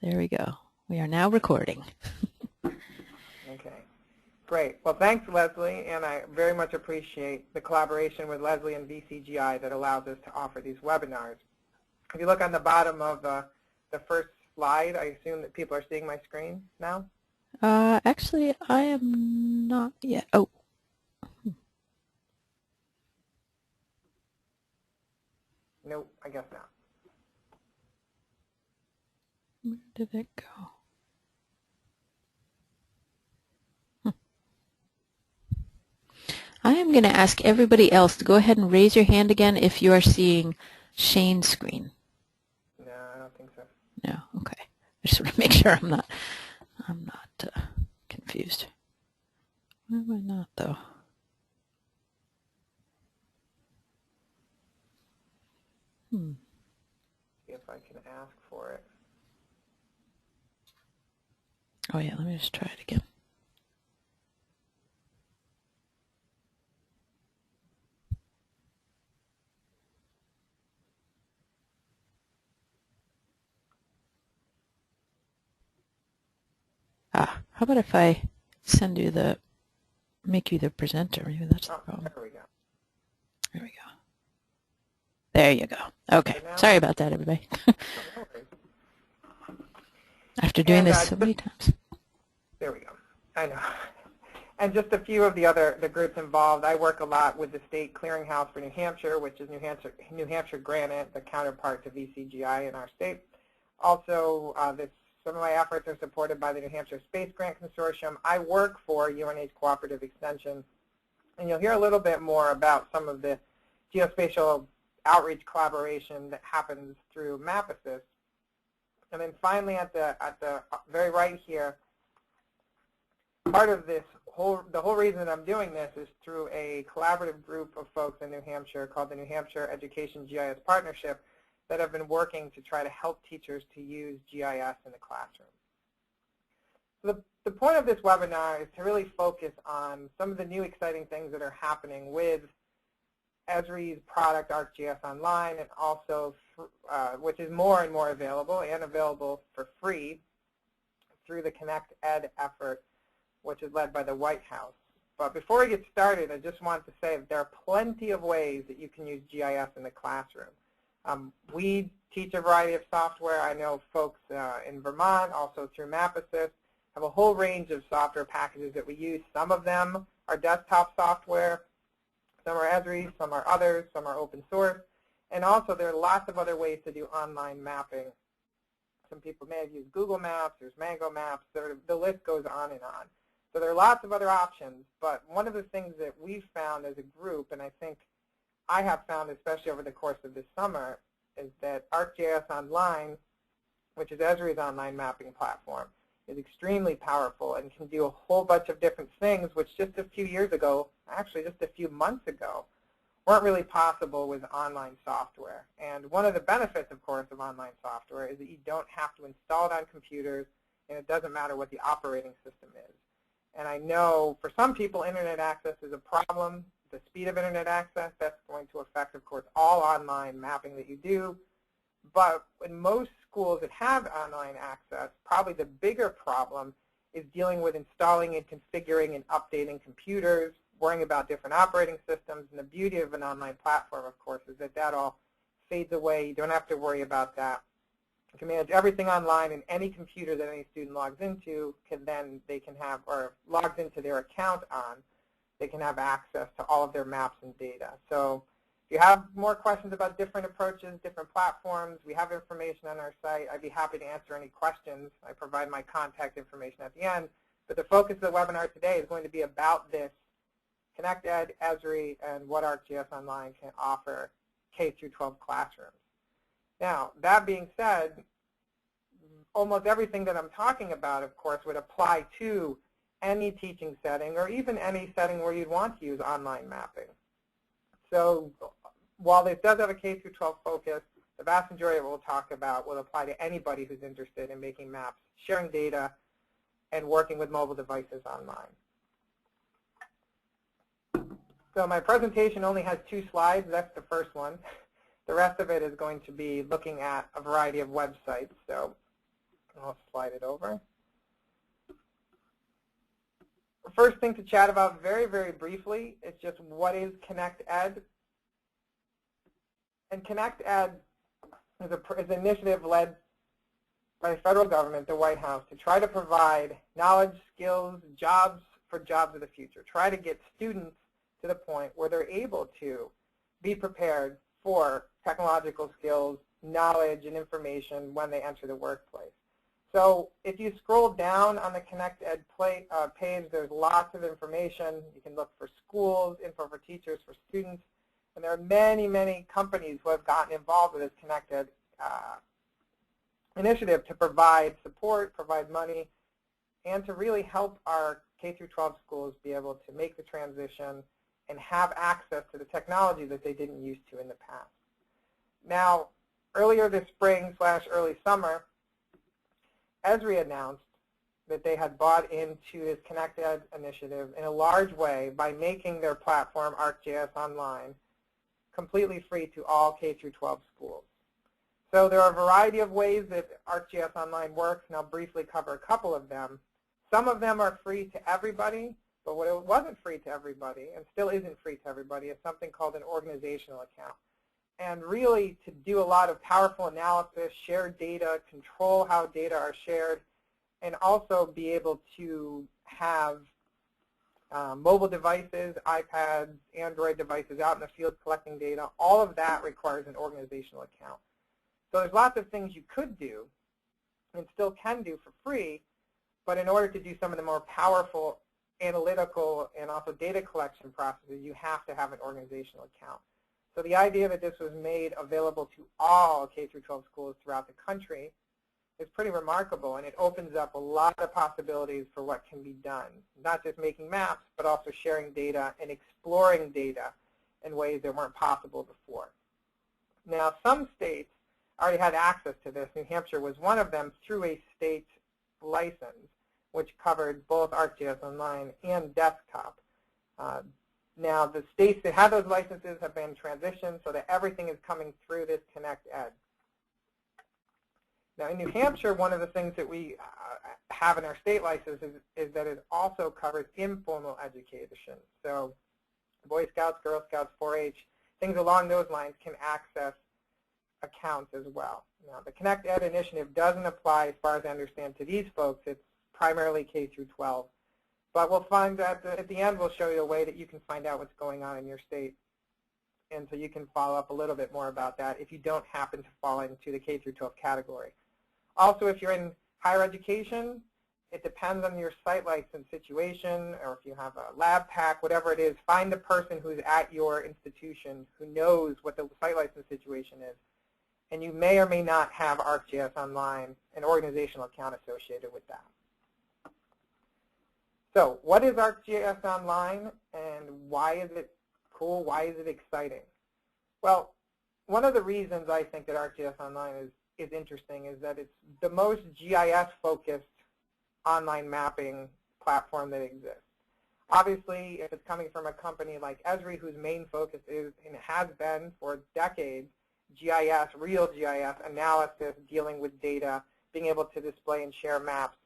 There we go. We are now recording. Okay, great. Well, thanks, Leslie, and I very much appreciate the collaboration with Leslie and VCGI that allows us to offer these webinars. If you look on the bottom of the first slide, I assume that people are seeing my screen now? Actually, I am not yet. Oh. Nope, I guess not. Where did it go? I am going to ask everybody else to go ahead and raise your hand again if you are seeing Shane's screen. No, I don't think so. No, okay. I just want to make sure I'm not confused. Why am I not though? See if I can ask for it. Oh yeah, let me just try it again. How about if I make you the presenter? Maybe that's the problem. There we go. There we go. There you go. Okay. Sorry about that, everybody. After doing this so many times. There we go. I know. And just a few of the groups involved. I work a lot with the State Clearinghouse for New Hampshire, which is New Hampshire Granite, the counterpart to VCGI in our state. Also, some of my efforts are supported by the New Hampshire Space Grant Consortium. I work for UNH Cooperative Extension, and you'll hear a little bit more about some of the geospatial outreach collaboration that happens through MapAssist. And then finally, at the very right here, part of the whole reason that I'm doing this is through a collaborative group of folks in New Hampshire called the New Hampshire Education GIS Partnership that have been working to try to help teachers to use GIS in the classroom. So the point of this webinar is to really focus on some of the new exciting things that are happening with Esri's product, ArcGIS Online, and also, which is more and more available and available for free through the ConnectEd effort, which is led by the White House. But before we get started, I just want to say that there are plenty of ways that you can use GIS in the classroom. We teach a variety of software. I know folks in Vermont, also through MapAssist, have a whole range of software packages that we use. Some of them are desktop software. Some are Esri, some are others, some are open source. And also there are lots of other ways to do online mapping. Some people may have used Google Maps, there's Mango Maps, the list goes on and on. So there are lots of other options, but one of the things that we've found as a group, and I think I have found especially over the course of this summer, is that ArcGIS Online, which is Esri's online mapping platform, is extremely powerful and can do a whole bunch of different things which just a few years ago, actually just a few months ago, weren't really possible with online software. And one of the benefits, of course, of online software is that you don't have to install it on computers, and it doesn't matter what the operating system is. And I know for some people, internet access is a problem. The speed of internet access, that's going to affect, of course, all online mapping that you do. But in most schools that have online access, probably the bigger problem is dealing with installing and configuring and updating computers, worrying about different operating systems. And the beauty of an online platform, of course, is that that all fades away. You don't have to worry about that. You can manage everything online, and any computer that any student logs into or logs into their account on, they can have access to all of their maps and data. So if you have more questions about different approaches, different platforms, we have information on our site. I'd be happy to answer any questions. I provide my contact information at the end. But the focus of the webinar today is going to be about this ConnectEd, Esri, and what ArcGIS Online can offer K through 12 classrooms. Now, that being said, almost everything that I'm talking about, of course, would apply to any teaching setting or even any setting where you'd want to use online mapping. So while this does have a K through 12 focus, the vast majority of what we'll talk about will apply to anybody who's interested in making maps, sharing data, and working with mobile devices online. So my presentation only has 2 slides. That's the first one. The rest of it is going to be looking at a variety of websites. So I'll slide it over. The first thing to chat about very, very briefly is just what is ConnectEd. And ConnectEd is an initiative led by the federal government, the White House, to try to provide knowledge, skills, jobs for jobs of the future. Try to get students to the point where they're able to be prepared for technological skills, knowledge, and information when they enter the workplace. So if you scroll down on the ConnectEd page, there's lots of information. You can look for schools, info for teachers, for students. And there are many, many companies who have gotten involved with this ConnectEd initiative to provide support, provide money, and to really help our K-12 schools be able to make the transition and have access to the technology that they didn't used to in the past. Now, earlier this spring / early summer, Esri announced that they had bought into this ConnectEd initiative in a large way by making their platform, ArcGIS Online, completely free to all K-12 schools. So there are a variety of ways that ArcGIS Online works, and I'll briefly cover a couple of them. Some of them are free to everybody, but what it wasn't free to everybody, and still isn't free to everybody, is something called an organizational account. And really, to do a lot of powerful analysis, share data, control how data are shared, and also be able to have mobile devices, iPads, Android devices out in the field collecting data, all of that requires an organizational account. So there's lots of things you could do and still can do for free, but in order to do some of the more powerful analytical and also data collection processes, you have to have an organizational account. So the idea that this was made available to all K-12 schools throughout the country is pretty remarkable, and it opens up a lot of possibilities for what can be done. Not just making maps, but also sharing data and exploring data in ways that weren't possible before. Now, some states already had access to this. New Hampshire was one of them through a state license, which covered both ArcGIS Online and desktop. Now, the states that have those licenses have been transitioned so that everything is coming through this ConnectEd. Now, in New Hampshire, one of the things that we have in our state license is that it also covers informal education. So Boy Scouts, Girl Scouts, 4-H, things along those lines can access accounts as well. Now, the ConnectEd initiative doesn't apply, as far as I understand, to these folks. It's primarily K-12. But we'll find that at the end, we'll show you a way that you can find out what's going on in your state. And so you can follow up a little bit more about that if you don't happen to fall into the K-12 category. Also, if you're in higher education, it depends on your site license situation, or if you have a lab pack, whatever it is, find the person who's at your institution who knows what the site license situation is. And you may or may not have ArcGIS Online, an organizational account associated with that. So what is ArcGIS Online, and why is it cool? Why is it exciting? Well, one of the reasons I think that ArcGIS Online is interesting is that it's the most GIS-focused online mapping platform that exists. Obviously, if it's coming from a company like Esri, whose main focus is and has been for decades GIS, real GIS analysis, dealing with data, being able to display and share maps,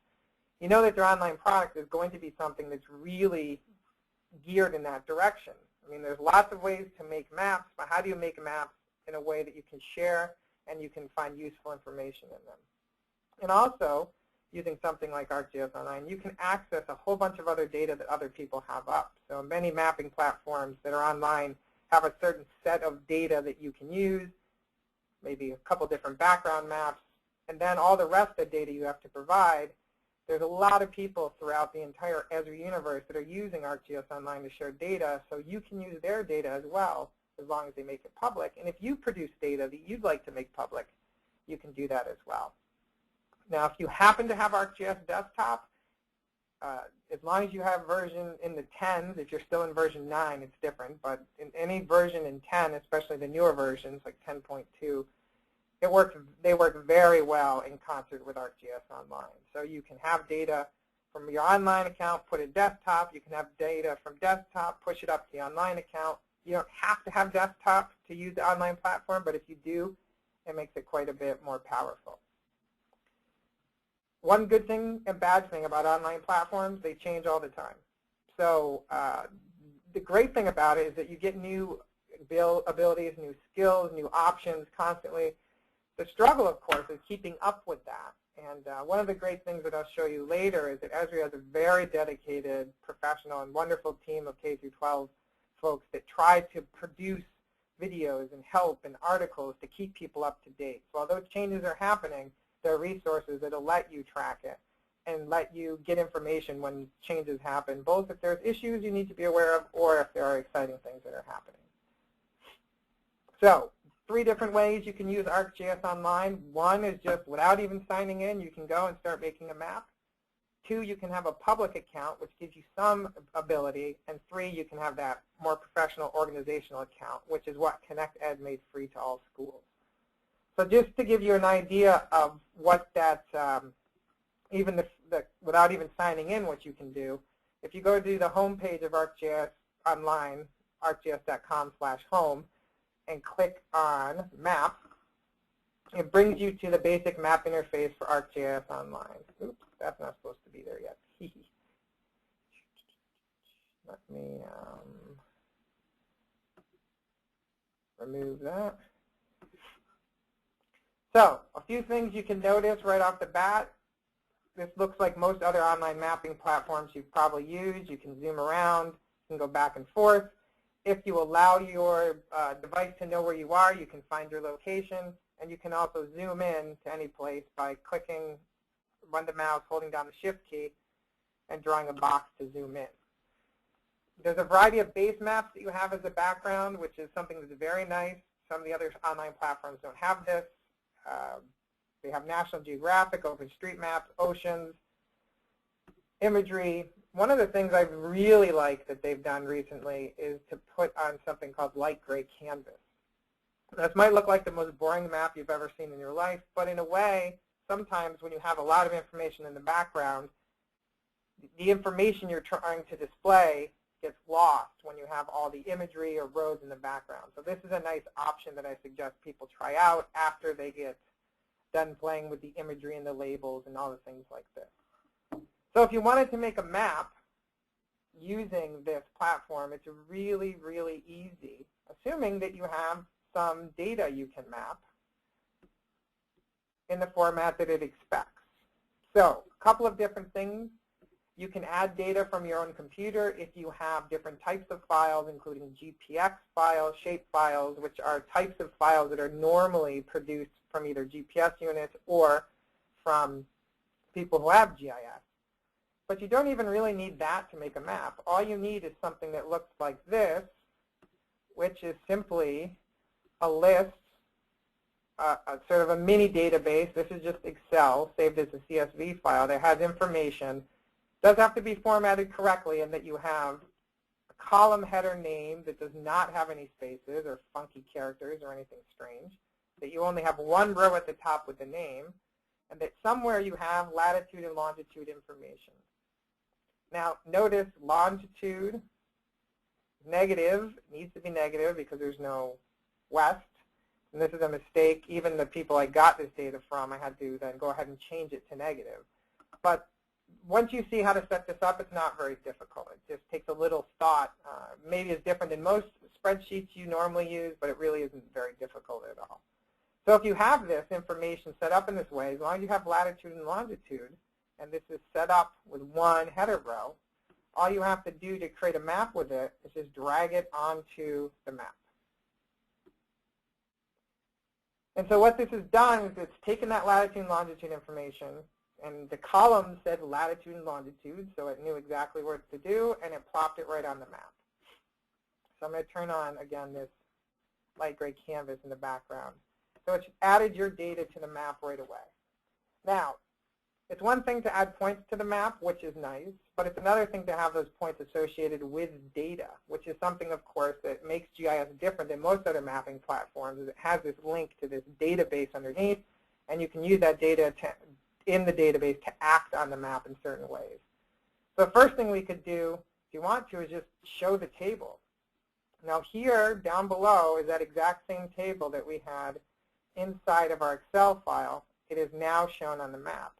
you know that their online product is going to be something that's really geared in that direction. I mean, there's lots of ways to make maps, but how do you make maps in a way that you can share and you can find useful information in them? And also, using something like ArcGIS Online, you can access a whole bunch of other data that other people have up. So many mapping platforms that are online have a certain set of data that you can use, maybe a couple different background maps, and then all the rest of the data you have to provide. There's a lot of people throughout the entire Esri universe that are using ArcGIS Online to share data, so you can use their data as well, as long as they make it public. And if you produce data that you'd like to make public, you can do that as well. Now, if you happen to have ArcGIS Desktop, as long as you have version in the 10s, if you're still in version 9, it's different, but in any version in 10, especially the newer versions like 10.2, they work very well in concert with ArcGIS Online. So you can have data from your online account, put it desktop. You can have data from desktop, push it up to the online account. You don't have to have desktop to use the online platform, but if you do, it makes it quite a bit more powerful. one good thing and bad thing about online platforms, they change all the time. So the great thing about it is that you get new abilities, new skills, new options constantly. The struggle, of course, is keeping up with that. And one of the great things that I'll show you later is that Esri has a very dedicated, professional, and wonderful team of K-12 folks that try to produce videos and help and articles to keep people up to date. So although changes are happening, there are resources that will let you track it and let you get information when changes happen, both if there's issues you need to be aware of or if there are exciting things that are happening. So 3 different ways you can use ArcGIS Online. One is just without even signing in, you can go and start making a map. 2, you can have a public account, which gives you some ability. And 3, you can have that more professional organizational account, which is what ConnectEd made free to all schools. So just to give you an idea of what that, without even signing in, what you can do, if you go to the home page of ArcGIS Online, arcgis.com/home, and click on Map, it brings you to the basic map interface for ArcGIS Online. Oops, that's not supposed to be there yet. Let me remove that. So a few things you can notice right off the bat. This looks like most other online mapping platforms you've probably used. You can zoom around. You can go back and forth. If you allow your device to know where you are, you can find your location. And you can also zoom in to any place by clicking, run the mouse, holding down the Shift key, and drawing a box to zoom in. There's a variety of base maps that you have as a background, which is something that's very nice. Some of the other online platforms don't have this. They have National Geographic, OpenStreetMaps, oceans, imagery. One of the things I've really liked that they've done recently is to put on something called light gray canvas. This might look like the most boring map you've ever seen in your life, but in a way, sometimes when you have a lot of information in the background, the information you're trying to display gets lost when you have all the imagery or roads in the background. So this is a nice option that I suggest people try out after they get done playing with the imagery and the labels and all the things like this. So if you wanted to make a map using this platform, it's really, really easy, assuming that you have some data you can map in the format that it expects. So a couple of different things. You can add data from your own computer if you have different types of files, including GPX files, shape files, which are types of files that are normally produced from either GPS units or from people who have GIS. But you don't even really need that to make a map. All you need is something that looks like this, which is simply a list, sort of a mini database. This is just Excel saved as a CSV file that has information. It does have to be formatted correctly in that you have a column header name that does not have any spaces or funky characters or anything strange, that you only have one row at the top with the name, and that somewhere you have latitude and longitude information. Now notice longitude, negative, needs to be negative because there's no west. And this is a mistake. Even the people I got this data from, I had to then go ahead and change it to negative. But once you see how to set this up, it's not very difficult. It just takes a little thought. Maybe it's different than most spreadsheets you normally use, but it really isn't very difficult at all. So if you have this information set up in this way, as long as you have latitude and longitude, and this is set up with one header row, all you have to do to create a map with it is just drag it onto the map. And so what this has done is it's taken that latitude and longitude information, and the column said latitude and longitude, so it knew exactly what to do, and it plopped it right on the map. So I'm going to turn on, again, this light gray canvas in the background. So it's added your data to the map right away. Now, it's one thing to add points to the map, which is nice, but it's another thing to have those points associated with data, which is something, of course, that makes GIS different than most other mapping platforms. Is it has this link to this database underneath, and you can use that data in the database to act on the map in certain ways. So the first thing we could do, if you want to, is just show the table. Now here, down below, is that exact same table that we had inside of our Excel file. It is now shown on the map.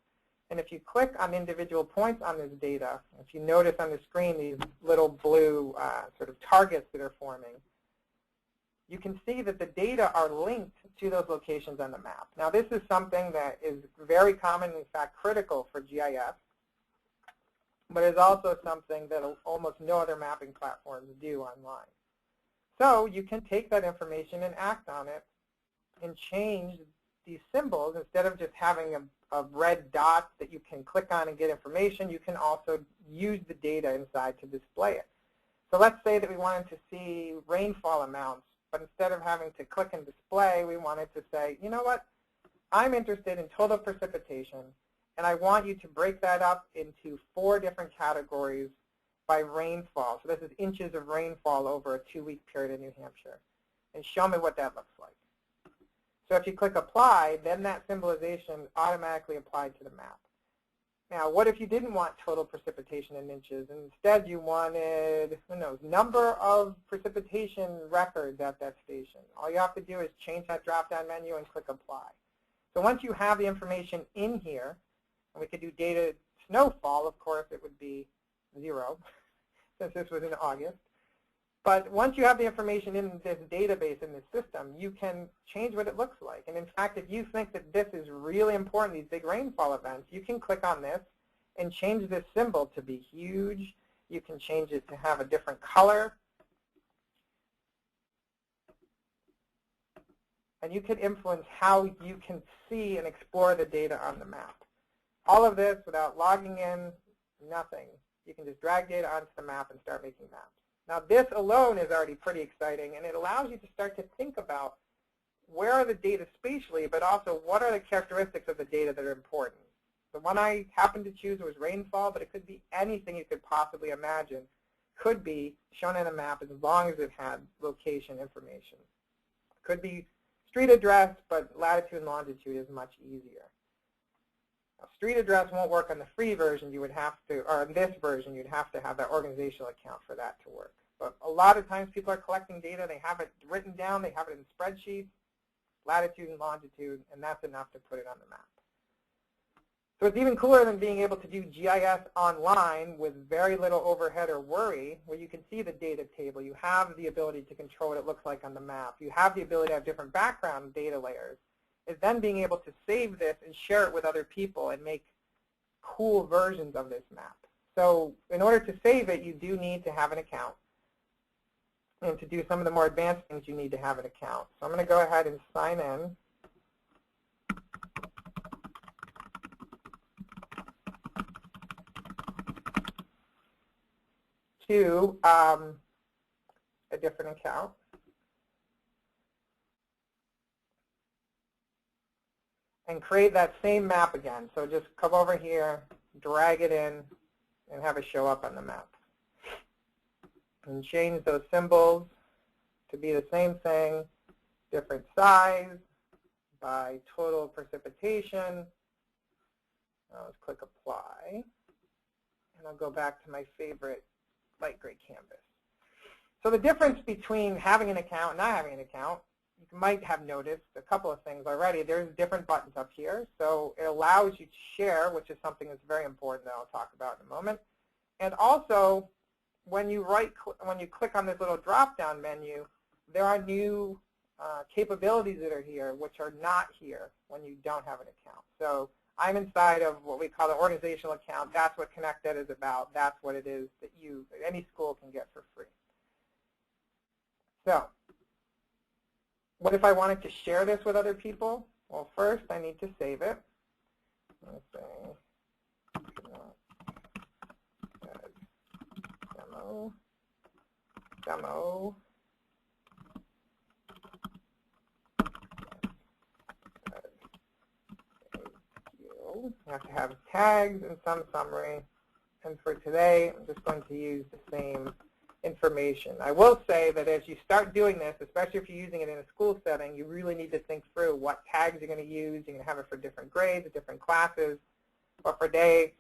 And if you click on individual points on this data, if you notice on the screen these little blue sort of targets that are forming, you can see that the data are linked to those locations on the map. Now, this is something that is very common, in fact, critical for GIS, but is also something that almost no other mapping platforms do online. So you can take that information and act on it and change these symbols. Instead of just having a red dot that you can click on and get information, you can also use the data inside to display it. So let's say that we wanted to see rainfall amounts, but instead of having to click and display, we wanted to say, you know what, I'm interested in total precipitation, and I want you to break that up into 4 different categories by rainfall. So this is inches of rainfall over a 2-week period in New Hampshire. And show me what that looks like. So if you click Apply, then that symbolization automatically applied to the map. Now, what if you didn't want total precipitation in inches, and instead you wanted, who knows, number of precipitation records at that station? All you have to do is change that drop-down menu and click Apply. So once you have the information in here, and we could do data snowfall, of course, it would be 0, since this was in August. But once you have the information in this database, in this system, you can change what it looks like. And in fact, if you think that this is really important, these big rainfall events, you can click on this and change this symbol to be huge. You can change it to have a different color. And you can influence how you can see and explore the data on the map. All of this without logging in, nothing. You can just drag data onto the map and start making maps. Now, this alone is already pretty exciting, and it allows you to start to think about where are the data spatially, but also what are the characteristics of the data that are important. The one I happened to choose was rainfall, but it could be anything you could possibly imagine could be shown in a map as long as it had location information. It could be street address, but latitude and longitude is much easier. Now, street address won't work on the free version. You would have to, or in this version, you'd have to have that organizational account for that to work. But a lot of times people are collecting data. They have it written down. They have it in spreadsheets, latitude and longitude, and that's enough to put it on the map. So it's even cooler than being able to do GIS online with very little overhead or worry, where you can see the data table. You have the ability to control what it looks like on the map. You have the ability to have different background data layers. Is then being able to save this and share it with other people and make cool versions of this map. So in order to save it, you do need to have an account. And to do some of the more advanced things, you need to have an account. So I'm going to go ahead and sign in. To a different account. And create that same map again. So just come over here, drag it in, and have it show up on the map. And change those symbols to be the same thing, different size, by total precipitation. Now let's click Apply. And I'll go back to my favorite light gray canvas. So the difference between having an account and not having an account, you might have noticed a couple of things already. There's different buttons up here. So it allows you to share, which is something that's very important that I'll talk about in a moment. And also, when you click on this little drop-down menu, there are new capabilities that are here, which are not here when you don't have an account. So I'm inside of what we call the organizational account. That's what ConnectEd is about. That's what it is that any school can get for free. So what if I wanted to share this with other people? Well, first I need to save it. Let's say demo. You have to have tags and some summary. And for today, I'm just going to use the same information. I will say that as you start doing this, especially if you're using it in a school setting, you really need to think through what tags you're going to use. You're going to have it for different grades, different classes. But for today,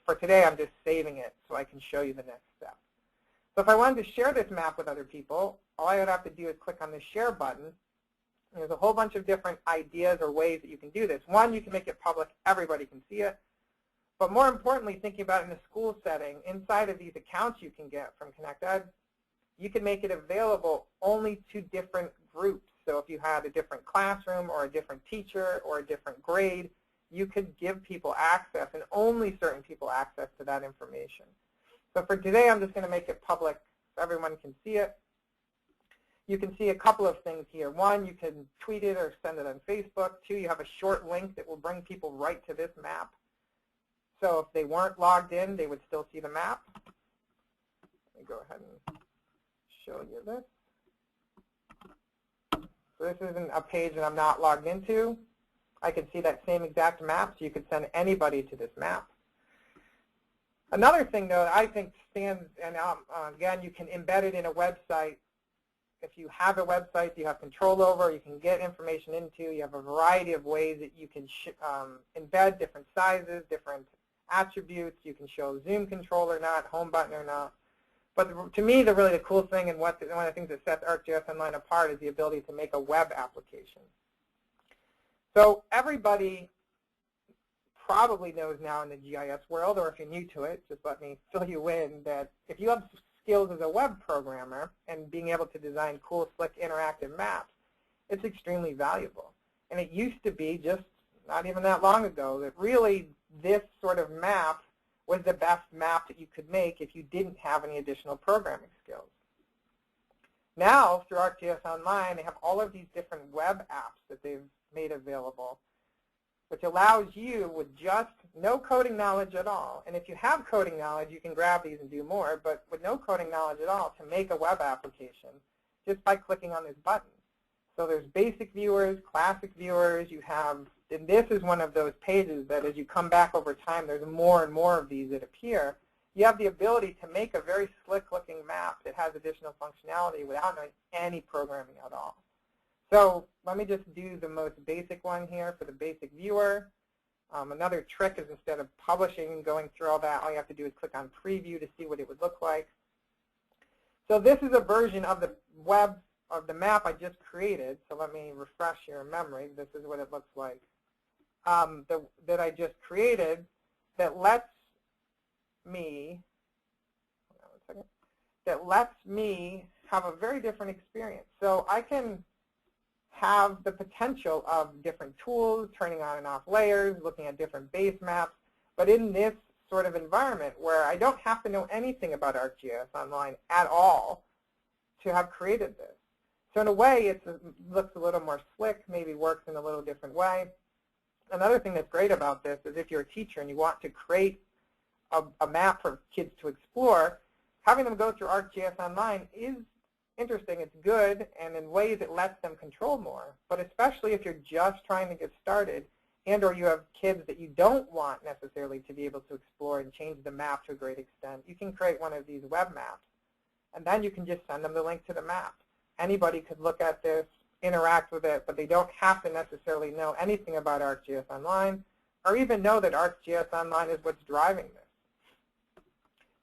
I'm just saving it so I can show you the next step. So if I wanted to share this map with other people, all I would have to do is click on the Share button. There's a whole bunch of different ideas or ways that you can do this. One, you can make it public. Everybody can see it. But more importantly, thinking about it in a school setting, inside of these accounts you can get from ConnectEd, you can make it available only to different groups. So if you had a different classroom or a different teacher or a different grade, you could give people access, and only certain people access to that information. So for today, I'm just going to make it public so everyone can see it. You can see a couple of things here. One, you can tweet it or send it on Facebook. Two, you have a short link that will bring people right to this map. So if they weren't logged in, they would still see the map. Let me go ahead and show you this. So this isn't a page that I'm not logged into. I can see that same exact map, so you could send anybody to this map. Another thing, though, I think stands, and again, you can embed it in a website. If you have a website you have control over, you can get information into, you have a variety of ways that you can embed different sizes, different attributes. You can show zoom control or not, home button or not. But to me, really the cool thing and one of the things that sets ArcGIS Online apart is the ability to make a web application. So everybody probably knows now in the GIS world, or if you're new to it, just let me fill you in, that if you have skills as a web programmer and being able to design cool, slick, interactive maps, it's extremely valuable. And it used to be, just not even that long ago, that really this sort of map was the best map that you could make if you didn't have any additional programming skills. Now, through ArcGIS Online, they have all of these different web apps that they've made available, which allows you with just no coding knowledge at all. And if you have coding knowledge, you can grab these and do more, but with no coding knowledge at all, to make a web application just by clicking on this button. So there's basic viewers, classic viewers, you have, and this is one of those pages that as you come back over time, there's more and more of these that appear. You have the ability to make a very slick-looking map that has additional functionality without knowing any programming at all. So let me just do the most basic one here for the basic viewer. Another trick is instead of publishing and going through all that, all you have to do is click on preview to see what it would look like. So this is a version of the web of the map I just created. So let me refresh your memory. This is what it looks like that I just created that lets me, hold on 1 second, that lets me have a very different experience. So I can have the potential of different tools, turning on and off layers, looking at different base maps, but in this sort of environment where I don't have to know anything about ArcGIS Online at all to have created this. So in a way, it looks a little more slick, maybe works in a little different way. Another thing that's great about this is if you're a teacher and you want to create a map for kids to explore, having them go through ArcGIS Online is interesting, it's good, and in ways it lets them control more. But especially if you're just trying to get started and or you have kids that you don't want necessarily to be able to explore and change the map to a great extent, you can create one of these web maps. And then you can just send them the link to the map. Anybody could look at this, interact with it, but they don't have to necessarily know anything about ArcGIS Online or even know that ArcGIS Online is what's driving this.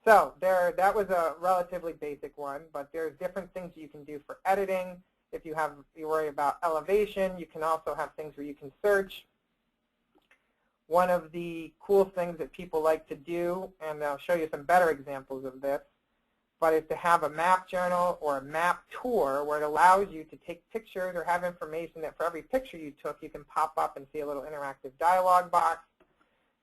So that was a relatively basic one, but there's different things you can do for editing. If you worry about elevation, you can also have things where you can search. One of the cool things that people like to do, and I'll show you some better examples of this, but is to have a map journal or a map tour where it allows you to take pictures or have information that for every picture you took, you can pop up and see a little interactive dialog box.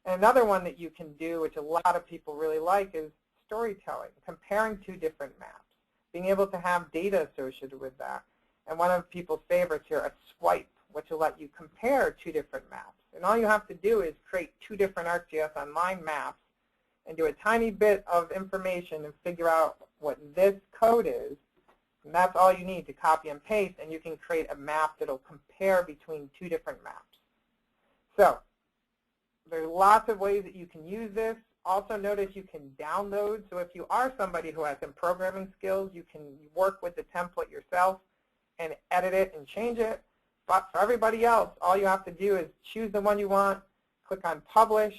And another one that you can do, which a lot of people really like, is storytelling, comparing two different maps, being able to have data associated with that. And one of people's favorites here, a swipe, which will let you compare two different maps. And all you have to do is create two different ArcGIS Online maps and do a tiny bit of information and figure out what this code is. And that's all you need to copy and paste, and you can create a map that will compare between two different maps. So there's lots of ways that you can use this. Also notice you can download. So if you are somebody who has some programming skills, you can work with the template yourself and edit it and change it. But for everybody else, all you have to do is choose the one you want, click on Publish,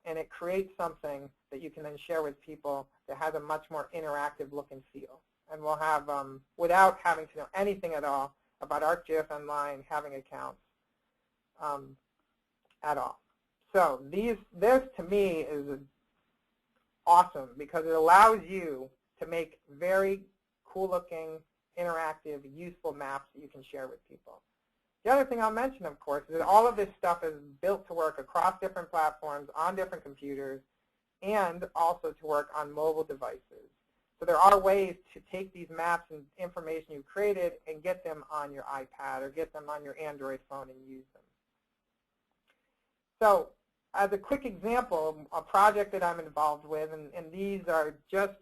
and it creates something that you can then share with people that has a much more interactive look and feel. And we'll have, without having to know anything at all about ArcGIS Online, having accounts at all. So this to me is awesome because it allows you to make very cool-looking, interactive, useful maps that you can share with people. The other thing I'll mention, of course, is that all of this stuff is built to work across different platforms, on different computers, and also to work on mobile devices. So there are ways to take these maps and information you've created and get them on your iPad or get them on your Android phone and use them. So as a quick example, a project that I'm involved with, and these are just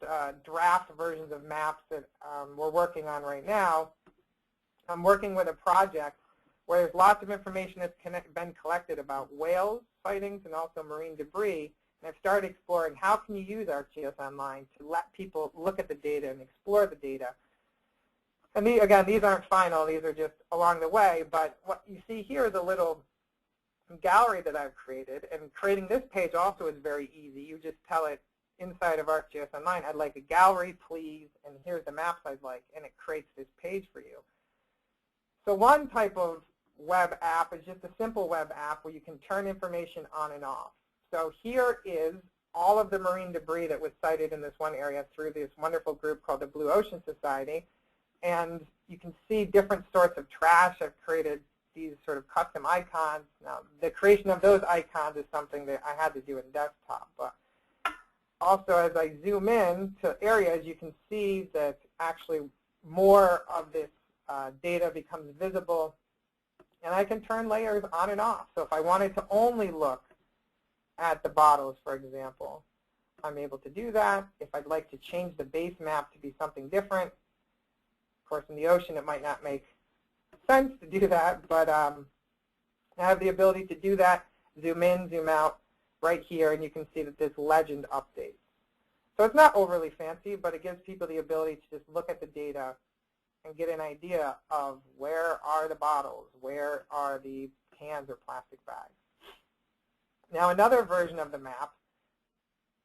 draft versions of maps that we're working on right now. I'm working with a project where there's lots of information that's been collected about whale sightings and also marine debris. And I've started exploring how can you use ArcGIS Online to let people look at the data and explore the data. And again, these aren't final. These are just along the way. But what you see here is a little gallery that I've created. And creating this page also is very easy. You just tell it inside of ArcGIS Online, I'd like a gallery, please, and here's the maps I'd like. And it creates this page for you. So one type of web app is just a simple web app where you can turn information on and off. So here is all of the marine debris that was cited in this one area through this wonderful group called the Blue Ocean Society. And you can see different sorts of trash. I've created these sort of custom icons. Now, the creation of those icons is something that I had to do in desktop. But also, as I zoom in to areas, you can see that actually more of this data becomes visible. And I can turn layers on and off. So if I wanted to only look at the bottles, for example, I'm able to do that. If I'd like to change the base map to be something different, of course, in the ocean, it might not make sense to do that, but I have the ability to do that, zoom in, zoom out right here, and you can see that this legend updates. So it's not overly fancy, but it gives people the ability to just look at the data and get an idea of where are the bottles, where are the cans or plastic bags. Now another version of the map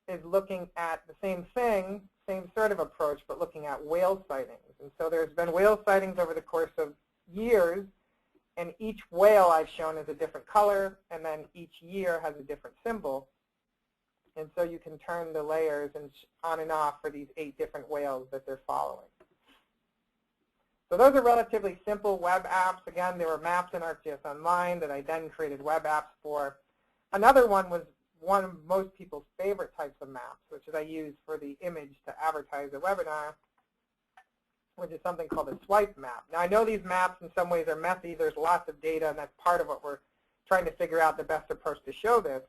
is looking at the same thing, same sort of approach, but looking at whale sightings. And so there's been whale sightings over the course of years, and each whale I've shown is a different color, and then each year has a different symbol. And so you can turn the layers and on and off for these 8 different whales that they're following. So those are relatively simple web apps. Again, there were maps in ArcGIS Online that I then created web apps for. Another one was one of most people's favorite types of maps, which is I use for the image to advertise a webinar, which is something called a swipe map. Now, I know these maps in some ways are messy. There's lots of data, and that's part of what we're trying to figure out the best approach to show this.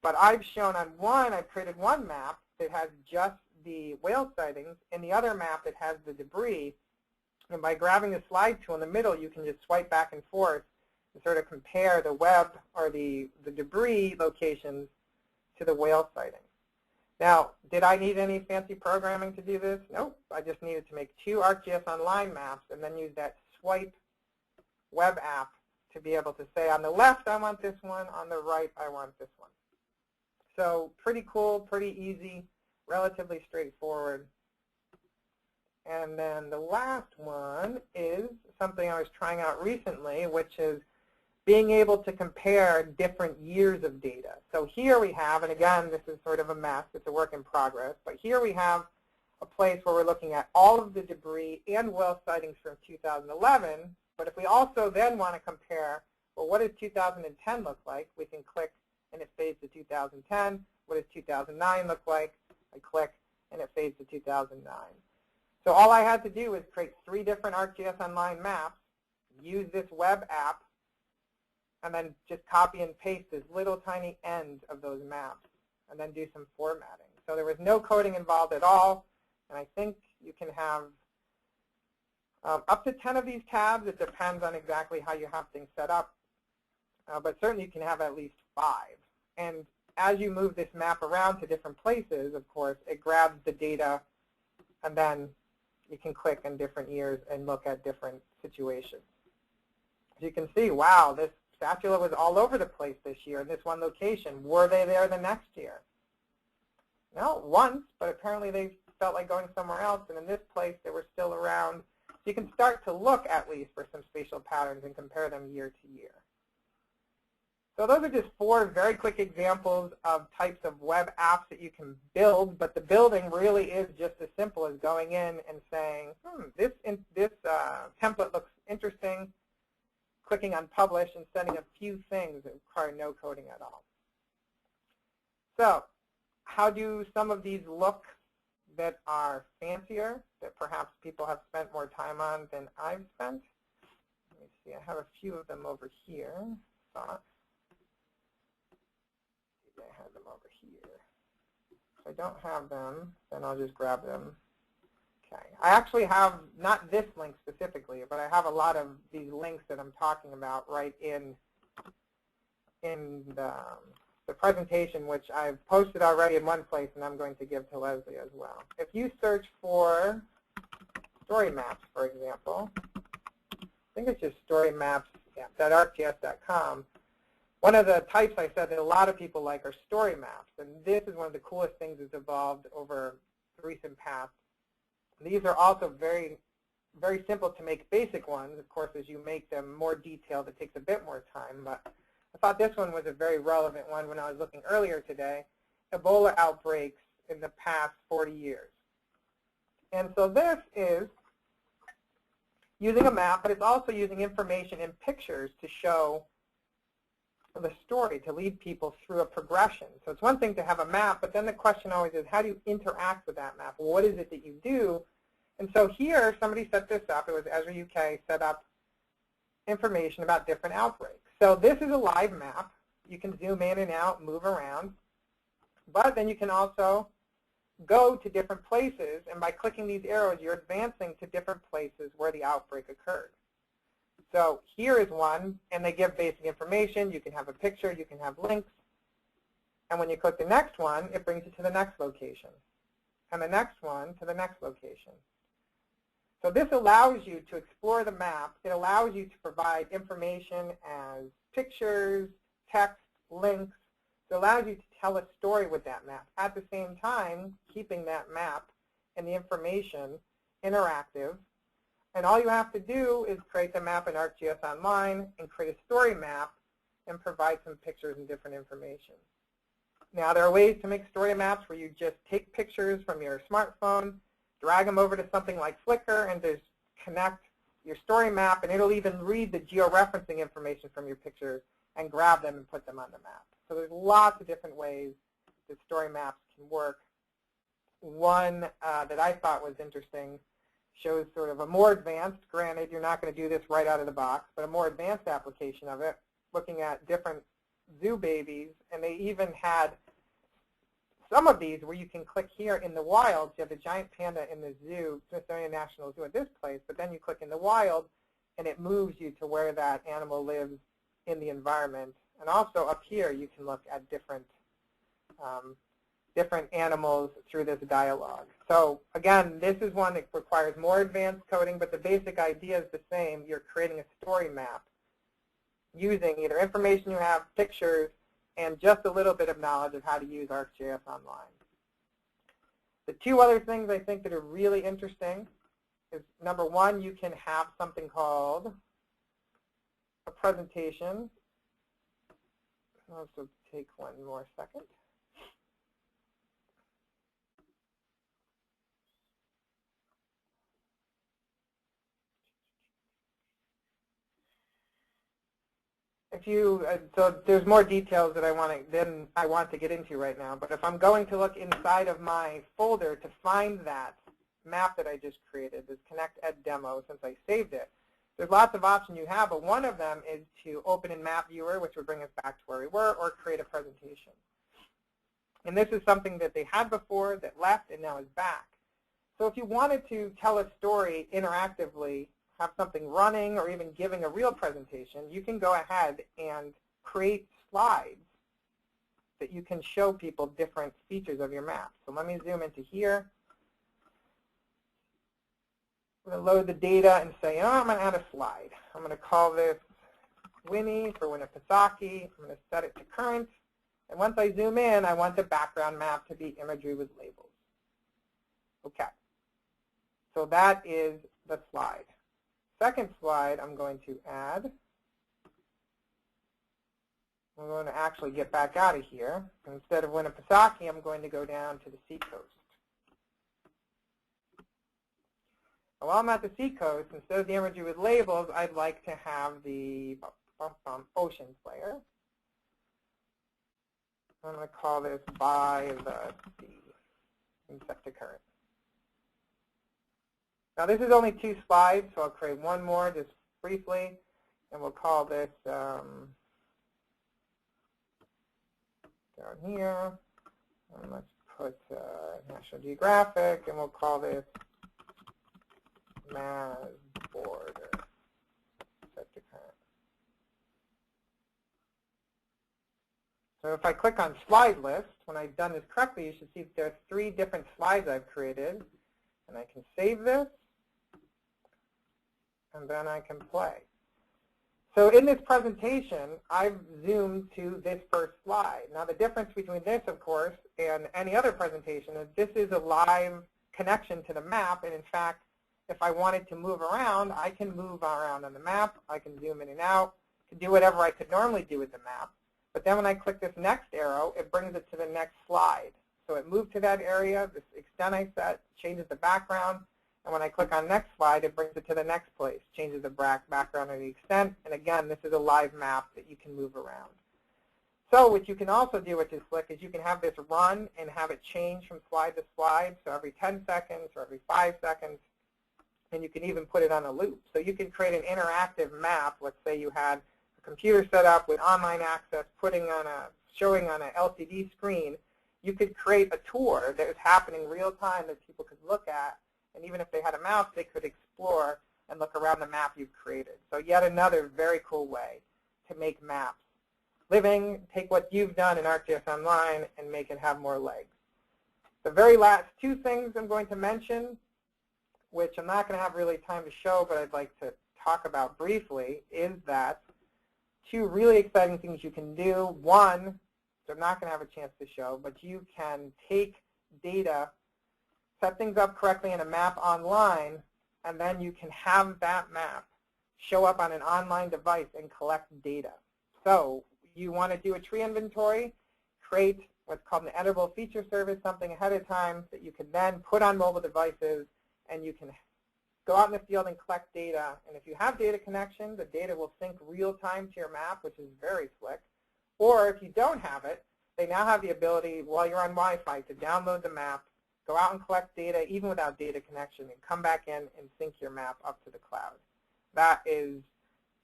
But I've shown on one, I've created one map that has just the whale sightings, and the other map that has the debris. And by grabbing the slide tool in the middle, you can just swipe back and forth and sort of compare the web or the debris locations to the whale sightings. Now, did I need any fancy programming to do this? Nope. I just needed to make 2 ArcGIS Online maps and then use that swipe web app to be able to say on the left I want this one, on the right I want this one. So pretty cool, pretty easy, relatively straightforward. And then the last one is something I was trying out recently, which is being able to compare different years of data. So here we have, and again, this is sort of a mess. It's a work in progress. But here we have a place where we're looking at all of the debris and whale sightings from 2011. But if we also then want to compare, well, what does 2010 look like? We can click, and it fades to 2010. What does 2009 look like? I click, and it fades to 2009. So all I had to do was create 3 different ArcGIS Online maps, use this web app, and then just copy and paste this little tiny end of those maps, and then do some formatting. So there was no coding involved at all, and I think you can have up to 10 of these tabs. It depends on exactly how you have things set up, but certainly you can have at least 5. And as you move this map around to different places, of course, it grabs the data, and then you can click in different years and look at different situations. As you can see, wow, this spatula was all over the place this year in this one location. Were they there the next year? No, once, but apparently they felt like going somewhere else, and in this place they were still around. So you can start to look at least for some spatial patterns and compare them year to year. So those are just 4 very quick examples of types of web apps that you can build, but the building really is just as simple as going in and saying, this template looks interesting, clicking on Publish, and sending a few things that require no coding at all. So how do some of these look that are fancier, that perhaps people have spent more time on than I've spent? Let me see. I have a few of them over here. I have them over here. If I don't have them, then I'll just grab them. Okay. I actually have not this link specifically, but I have a lot of these links that I'm talking about right in the presentation, which I've posted already in one place, and I'm going to give to Leslie as well. If you search for story maps, for example, I think it's just storymaps.arcgis.com. One of the types I said that a lot of people like are story maps, and this is one of the coolest things that's evolved over the recent past. These are also very, very simple to make basic ones. Of course, as you make them more detailed, it takes a bit more time, but I thought this one was a very relevant one when I was looking earlier today, Ebola outbreaks in the past 40 years. And so this is using a map, but it's also using information in pictures to show the story, to lead people through a progression. So it's one thing to have a map, but then the question always is, how do you interact with that map? What is it that you do? And so here, somebody set this up. It was Esri UK set up information about different outbreaks. So this is a live map. You can zoom in and out, move around. But then you can also go to different places, and by clicking these arrows, you're advancing to different places where the outbreak occurred. So here is one, and they give basic information. You can have a picture. You can have links. And when you click the next one, it brings you to the next location, and the next one to the next location. So this allows you to explore the map. It allows you to provide information as pictures, text, links. It allows you to tell a story with that map. At the same time, keeping that map and the information interactive. And all you have to do is create the map in ArcGIS Online and create a story map and provide some pictures and different information. Now, there are ways to make story maps where you just take pictures from your smartphone, drag them over to something like Flickr, and just connect your story map, and it'll even read the georeferencing information from your pictures and grab them and put them on the map. So there's lots of different ways that story maps can work. One that I thought was interesting shows sort of a more advanced, granted you're not going to do this right out of the box, but a more advanced application of it, looking at different zoo babies, and they even had some of these where you can click here in the wild. You have a giant panda in the zoo, Smithsonian National Zoo at this place, but then you click in the wild, and it moves you to where that animal lives in the environment. And also up here, you can look at different animals through this dialogue. So again, this is one that requires more advanced coding, but the basic idea is the same. You're creating a story map using either information you have, pictures, and just a little bit of knowledge of how to use ArcGIS Online. The 2 other things I think that are really interesting is, number one, you can have something called a presentation. I'll also take one more second. If you, so there's more details that I want to get into right now. But if I'm going to look inside of my folder to find that map that I just created, this ConnectEd demo, since I saved it, there's lots of options you have. But one of them is to open in Map Viewer, which would bring us back to where we were, or create a presentation. And this is something that they had before that left and now is back. So if you wanted to tell a story interactively, have something running, or even giving a real presentation, you can go ahead and create slides that you can show people different features of your map. So let me zoom into here. I'm going to load the data and say, I'm going to add a slide. I'm going to call this Winnie for Winnipesaukee. I'm going to set it to current. And once I zoom in, I want the background map to be imagery with labels. OK. So that is the slide. Second slide, I'm going to add I'm going to actually get back out of here. Instead of Winnipesaukee, I'm going to go down to the seacoast. And while I'm at the seacoast, instead of the imagery with labels, I'd like to have the oceans layer. I'm going to call this by the sea and set the current. Now this is only 2 slides, so I'll create one more just briefly, and we'll call this down here. And let's put National Geographic, and we'll call this Maz border. Set the current. So if I click on slide list, when I've done this correctly, you should see that there are 3 different slides I've created. And I can save this, and then I can play. So in this presentation, I've zoomed to this first slide. Now the difference between this, of course, and any other presentation is this is a live connection to the map. And in fact, if I wanted to move around, I can move around on the map. I can zoom in and out, can do whatever I could normally do with the map. But then when I click this next arrow, it brings it to the next slide. So it moved to that area, this extent I set, changes the background. And when I click on next slide, it brings it to the next place, changes the background and the extent. And again, this is a live map that you can move around. So what you can also do, which is slick, is you can have this run and have it change from slide to slide. So every 10 seconds or every 5 seconds. And you can even put it on a loop. So you can create an interactive map. Let's say you had a computer set up with online access, showing on an LCD screen. You could create a tour that was happening real time that people could look at. And even if they had a mouse, they could explore and look around the map you've created. So yet another very cool way to make maps living, take what you've done in ArcGIS Online and make it have more legs. The very last 2 things I'm going to mention, which I'm not going to have really time to show, but I'd like to talk about briefly, is that 2 really exciting things you can do. One, so I'm not going to have a chance to show, but you can take data, set things up correctly in a map online, and then you can have that map show up on an online device and collect data. So you want to do a tree inventory, create what's called an editable feature service, something ahead of time that you can then put on mobile devices, and you can go out in the field and collect data. And if you have data connection, the data will sync real time to your map, which is very slick. Or if you don't have it, they now have the ability, while you're on Wi-Fi, to download the map, go out and collect data even without data connection, and come back in and sync your map up to the cloud. That is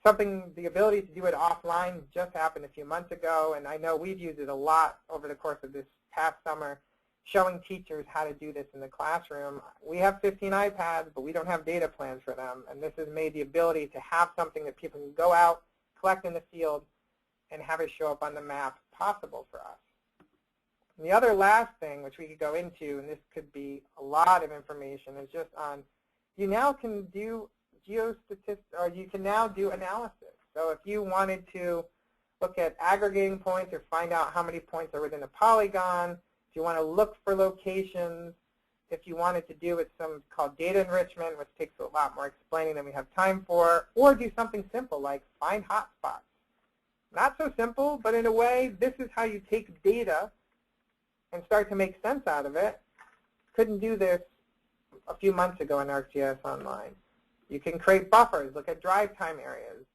something, the ability to do it offline just happened a few months ago, and I know we've used it a lot over the course of this past summer, showing teachers how to do this in the classroom. We have 15 iPads, but we don't have data plans for them, and this has made the ability to have something that people can go out, collect in the field, and have it show up on the map possible for us. And the other last thing, which we could go into, and this could be a lot of information, is just on, you now can do geostatistics, or you can now do analysis. So if you wanted to look at aggregating points or find out how many points are within a polygon, if you want to look for locations, if you wanted to do with some called data enrichment, which takes a lot more explaining than we have time for, or do something simple like find hotspots. Not so simple, but in a way, this is how you take data and start to make sense out of it. Couldn't do this a few months ago in ArcGIS Online. You can create buffers, look at drive time areas,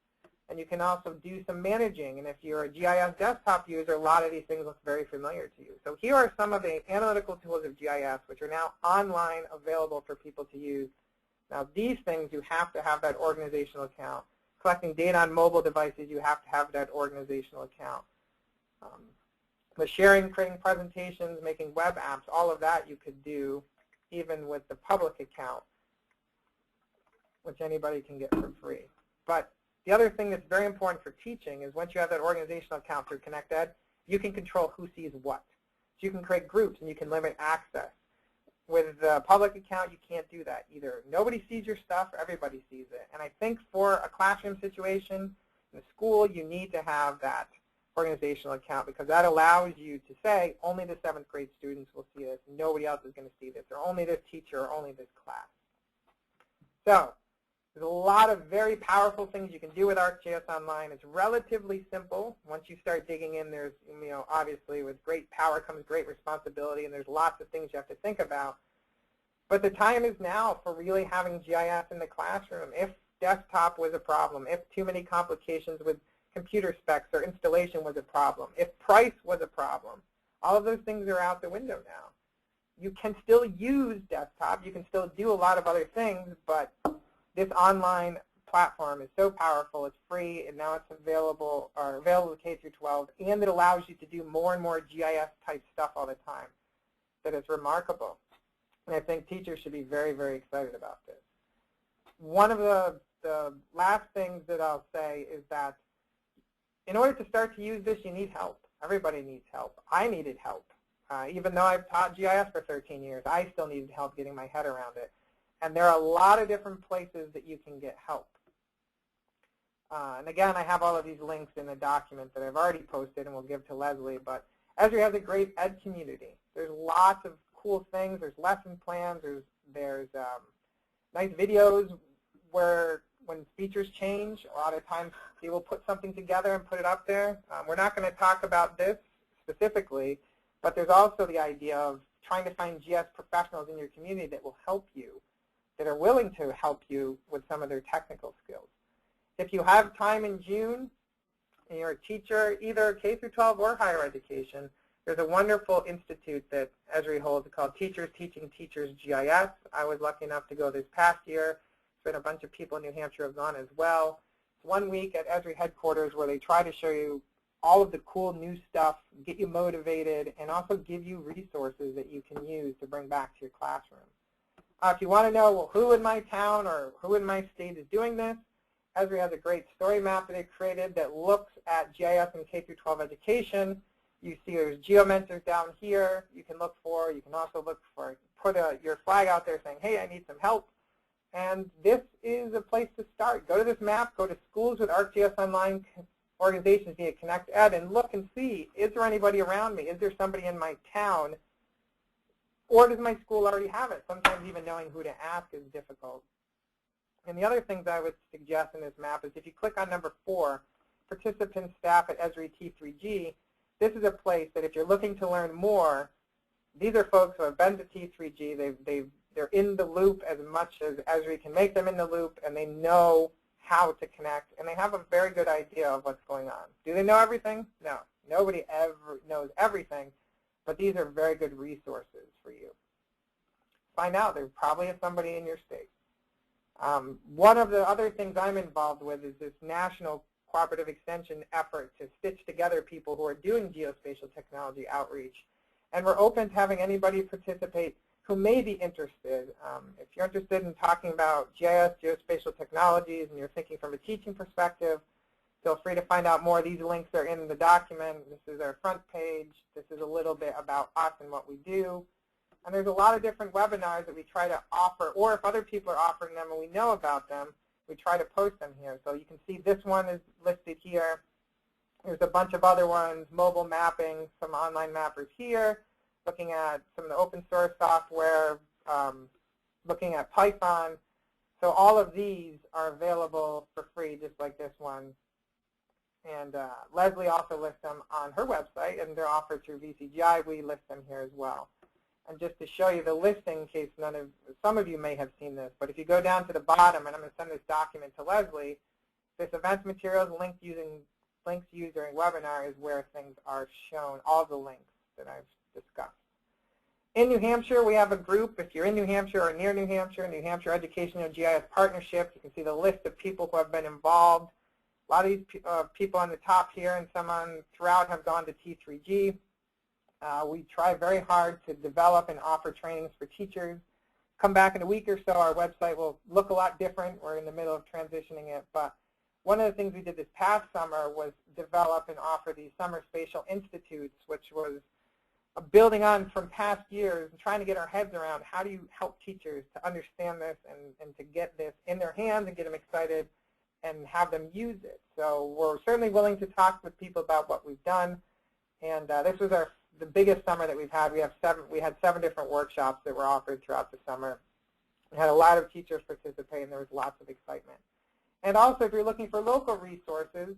and you can also do some managing. And if you're a GIS desktop user, a lot of these things look very familiar to you. So here are some of the analytical tools of GIS, which are now online available for people to use. Now these things, you have to have that organizational account. Collecting data on mobile devices, you have to have that organizational account. The sharing, creating presentations, making web apps, all of that you could do even with the public account, which anybody can get for free. But the other thing that's very important for teaching is once you have that organizational account through ConnectEd, you can control who sees what. So you can create groups and you can limit access. With the public account, you can't do that either. Nobody sees your stuff, or everybody sees it. And I think for a classroom situation in a school, you need to have that organizational account because that allows you to say only the 7th grade students will see this. Nobody else is going to see this, or only this teacher, or only this class. So There's a lot of very powerful things you can do with ArcGIS Online. It's relatively simple. Once you start digging in, there's, obviously with great power comes great responsibility, and there's lots of things you have to think about. But the time is now for really having GIS in the classroom. If desktop was a problem, if too many complications with computer specs or installation was a problem, if price was a problem, all of those things are out the window now. You can still use desktop. You can still do a lot of other things, but this online platform is so powerful. It's free, and now it's available to K through 12, and it allows you to do more and more GIS type stuff all the time. That is remarkable, and I think teachers should be very, very excited about this. One of the last things that I'll say is that in order to start to use this, you need help. Everybody needs help. I needed help. Even though I've taught GIS for 13 years, I still needed help getting my head around it. And there are a lot of different places that you can get help. And again, I have all of these links in the document that I've already posted and will give to Leslie. But Esri has a great ed community. There's lots of cool things. There's lesson plans. There's nice videos where when features change, a lot of times they will put something together and put it up there. We're not going to talk about this specifically, but there's also the idea of trying to find GIS professionals in your community that will help you, that are willing to help you with some of their technical skills. If you have time in June and you're a teacher, either K through 12 or higher education, there's a wonderful institute that Esri holds called Teachers Teaching Teachers GIS. I was lucky enough to go this past year. There's been a bunch of people in New Hampshire have gone as well. It's 1 week at Esri headquarters where they try to show you all of the cool new stuff, get you motivated, and also give you resources that you can use to bring back to your classroom. If you want to know, well, who in my town or who in my state is doing this, Esri has a great story map that they've created that looks at GIS and K through 12 education. You see there's geomentors down here you can look for. You can also look for, put your flag out there saying, hey, I need some help. And this is a place to start. Go to this map, go to schools with ArcGIS Online organizations via ConnectEd, and look and see, is there anybody around me? Is there somebody in my town? Or does my school already have it? Sometimes even knowing who to ask is difficult. And the other things I would suggest in this map is if you click on number 4, participant staff at Esri T3G, this is a place that if you're looking to learn more, these are folks who have been to T3G. They're in the loop as much as Esri can make them in the loop, and they know how to connect, and they have a very good idea of what's going on. Do they know everything? No. Nobody ever knows everything. But these are very good resources for you. Find out. There probably is somebody in your state. One of the other things I'm involved with is this national cooperative extension effort to stitch together people who are doing geospatial technology outreach. And we're open to having anybody participate who may be interested. If you're interested in talking about GIS, geospatial technologies, and you're thinking from a teaching perspective, feel free to find out more. These links are in the document. This is our front page. This is a little bit about us and what we do. And there's a lot of different webinars that we try to offer, or if other people are offering them and we know about them, we try to post them here. So you can see this one is listed here. There's a bunch of other ones, mobile mapping, some online mappers here, looking at some of the open source software, looking at Python. So all of these are available for free, just like this one. And Leslie also lists them on her website, and they're offered through VCGI. We list them here as well. And just to show you the listing, in case some of you may have seen this, but if you go down to the bottom, and I'm going to send this document to Leslie, this events materials links used during webinar is where things are shown, all the links that I've discussed. In New Hampshire, we have a group. If you're in New Hampshire or near New Hampshire Educational GIS Partnership, you can see the list of people who have been involved. A lot of these people on the top here and some on throughout have gone to T3G. We try very hard to develop and offer trainings for teachers. Come back in a week or so, our website will look a lot different. We're in the middle of transitioning it. But one of the things we did this past summer was develop and offer these summer spatial institutes, which was building on from past years and trying to get our heads around how do you help teachers to understand this and to get this in their hands and get them excited and have them use it. So we're certainly willing to talk with people about what we've done. And this was the biggest summer that we've had. We had 7 different workshops that were offered throughout the summer. We had a lot of teachers participate, and there was lots of excitement. And also, if you're looking for local resources,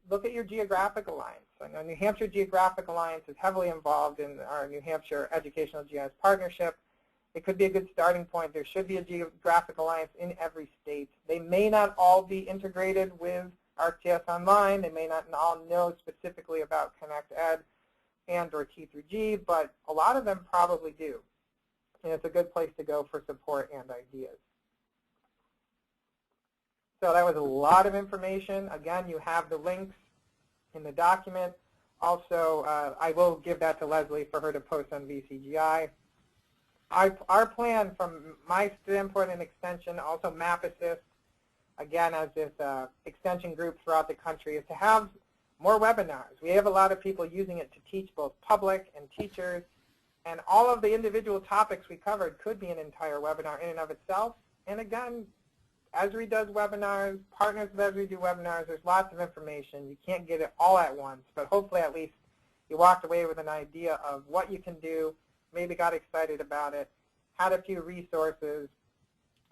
look at your geographic alliance. I know New Hampshire Geographic Alliance is heavily involved in our New Hampshire Educational GIS Partnership. It could be a good starting point. There should be a geographic alliance in every state. They may not all be integrated with ArcGIS Online. They may not all know specifically about ConnectEd and or T3G, but a lot of them probably do. And it's a good place to go for support and ideas. So that was a lot of information. Again, you have the links in the document. Also, I will give that to Leslie for her to post on VCGI. Our plan from my standpoint and extension, also Map Assist, again as this extension group throughout the country, is to have more webinars. We have a lot of people using it to teach both public and teachers, and all of the individual topics we covered could be an entire webinar in and of itself. And again, Esri does webinars, partners of Esri do webinars. There's lots of information. You can't get it all at once, but hopefully at least you walked away with an idea of what you can do, maybe got excited about it, had a few resources,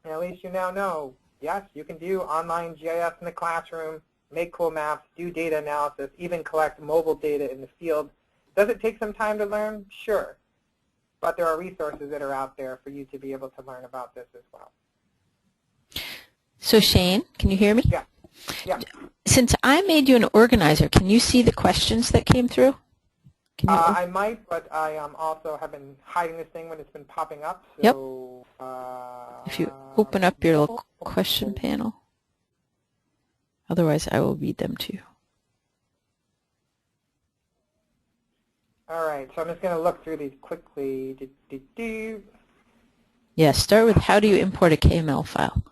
and at least you now know, yes, you can do online GIS in the classroom, make cool maps, do data analysis, even collect mobile data in the field. Does it take some time to learn? Sure. But there are resources that are out there for you to be able to learn about this as well. So Shane, can you hear me? Yeah. Yeah. Since I made you an organizer, can you see the questions that came through? I might, but I also have been hiding this thing when it's been popping up. So, yep. If you open up your little question panel. Otherwise, I will read them to you. All right, so I'm just going to look through these quickly. Yeah, start with how do you import a KML file?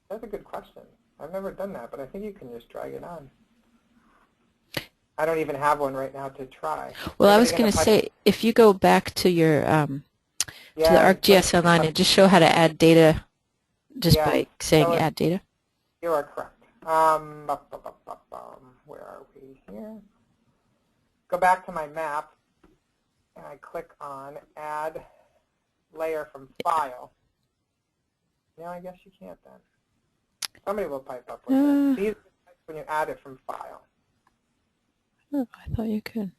That's a good question. I've never done that, but I think you can just drag it on. I don't even have one right now to try. Well, I was going to say, if you go back to your to the ArcGIS Online and just show how to add data just by saying so add data. You are correct. Where are we here? Go back to my map, and I click on Add Layer from File. No, I guess you can't then. Somebody will pipe up with it. These are when you add it from File. Oh, I thought you could.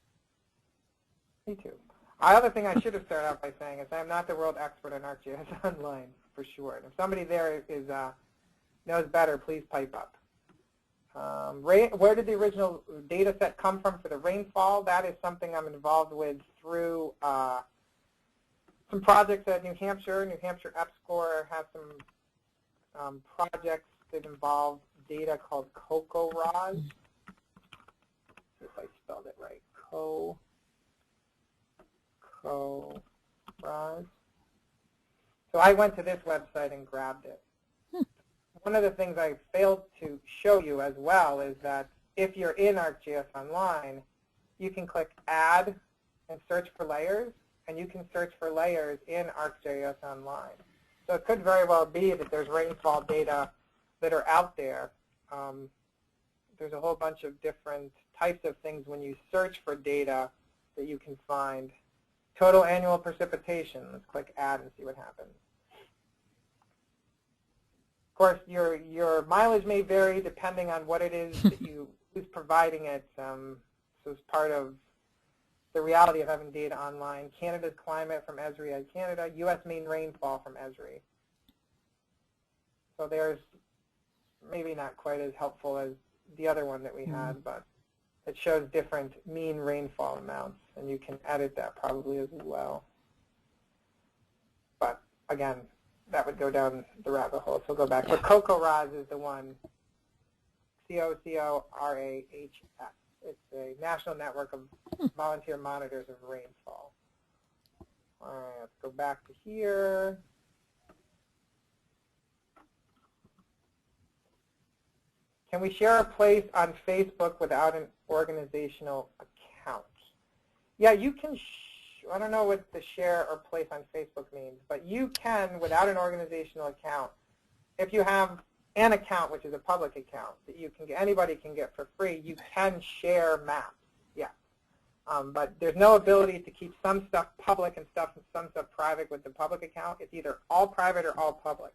Me too. The other thing I should have started out by saying is I'm not the world expert on ArcGIS Online, for sure. And if somebody there is knows better, please pipe up. Where did the original data set come from for the rainfall? That is something I'm involved with through some projects at New Hampshire. New Hampshire EPSCoR has some projects that involve data called CocoRAS. If I spelled it right, CocoRAS. So I went to this website and grabbed it. One of the things I failed to show you as well is that if you're in ArcGIS Online, you can click Add and search for layers, and you can search for layers in ArcGIS Online. So it could very well be that there's rainfall data that are out there. There's a whole bunch of different types of things when you search for data that you can find. Total annual precipitation. Let's click Add and see what happens. Of course, your mileage may vary depending on what it is that who's providing it. So it's part of the reality of having data online. Canada's climate from Esri and Canada. U.S. mean rainfall from Esri. So there's maybe not quite as helpful as the other one that we had, but it shows different mean rainfall amounts, and you can edit that probably as well. But again, that would go down the rabbit hole, so go back. But CocoRAS is the one, CocoRAHS. It's a national network of volunteer monitors of rainfall. All right, let's go back to here. Can we share a place on Facebook without an organizational account? Yeah, you can. I don't know what the share or place on Facebook means, but you can, without an organizational account, if you have an account, which is a public account, that you can get, anybody can get for free, you can share maps. Yeah. But there's no ability to keep some stuff public and some stuff private with the public account. It's either all private or all public.